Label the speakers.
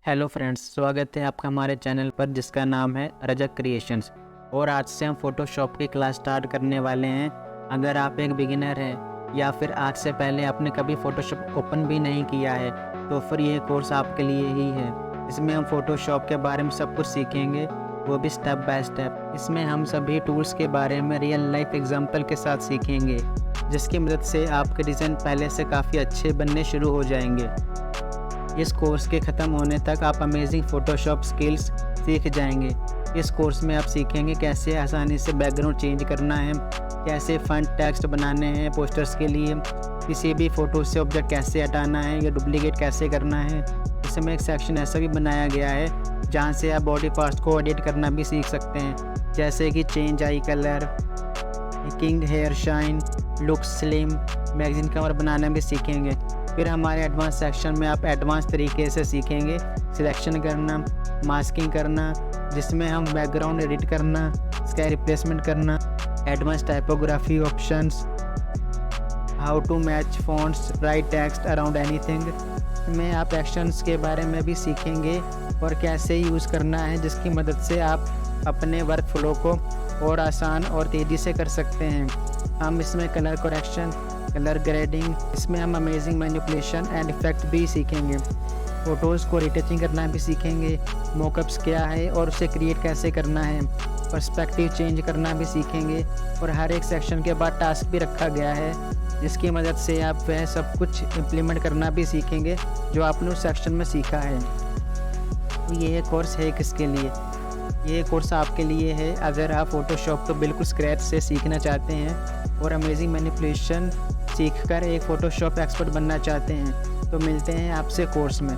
Speaker 1: Hello friends, स्वागत है आपका हमारे चैनल पर जिसका नाम है रजक क्रिएशंस। और आज से हम फ़ोटोशॉप की क्लास स्टार्ट करने वाले हैं। अगर आप एक बिगिनर हैं या फिर आज से पहले आपने कभी फ़ोटोशॉप ओपन भी नहीं किया है तो फिर ये कोर्स आपके लिए ही है। इसमें हम फ़ोटोशॉप के बारे में सब कुछ सीखेंगे, वो भी स्टेप बाय स्टेप। इसमें हम सभी टूल्स के बारे में रियल लाइफ एग्जाम्पल के साथ सीखेंगे, जिसकी मदद से आपके डिज़ाइन पहले से काफ़ी अच्छे बनने शुरू हो जाएंगे। इस कोर्स के ख़त्म होने तक आप अमेजिंग फ़ोटोशॉप स्किल्स सीख जाएंगे। इस कोर्स में आप सीखेंगे कैसे आसानी से बैकग्राउंड चेंज करना है, कैसे फॉन्ट टेक्स्ट बनाने हैं पोस्टर्स के लिए, किसी भी फ़ोटो से ऑब्जेक्ट कैसे हटाना है या डुप्लीकेट कैसे करना है। इसमें एक सेक्शन ऐसा भी बनाया गया है जहाँ से आप बॉडी पार्ट्स को एडिट करना भी सीख सकते हैं, जैसे कि change eye colour, king hair shine, look slim, magazine cover बनाना भी सीखेंगे। फिर हमारे एडवांस सेक्शन में आप एडवांस तरीके से सीखेंगे सिलेक्शन करना, मास्किंग करना, जिसमें हम बैकग्राउंड एडिट करना, स्काई रिप्लेसमेंट करना, advance typography options, how to match fonts, write text around anything में आप एक्शंस के बारे में भी सीखेंगे और कैसे यूज़ करना है, जिसकी मदद से आप अपने वर्क फ्लो को और आसान और तेज़ी से कर सकते हैं। हम इसमें कलर करेक्शन, कलर ग्रेडिंग, इसमें हम अमेजिंग मैनिपुलेशन एंड इफेक्ट भी सीखेंगे। फ़ोटोज़ को रिटचिंग करना भी सीखेंगे, मॉकअप्स क्या है और उसे क्रिएट कैसे करना है, पर्सपेक्टिव चेंज करना भी सीखेंगे। और हर एक सेक्शन के बाद टास्क भी रखा गया है, जिसकी मदद से आप वह सब कुछ इम्प्लीमेंट करना भी सीखेंगे जो आपने उस सेक्शन में सीखा है। ये कोर्स है किसके लिए? ये कोर्स आपके लिए है अगर आप फ़ोटोशॉप को बिल्कुल स्क्रैच से सीखना चाहते हैं और अमेजिंग मैनिपुलेशन सीखकर एक फ़ोटोशॉप एक्सपर्ट बनना चाहते हैं। तो मिलते हैं आपसे कोर्स में।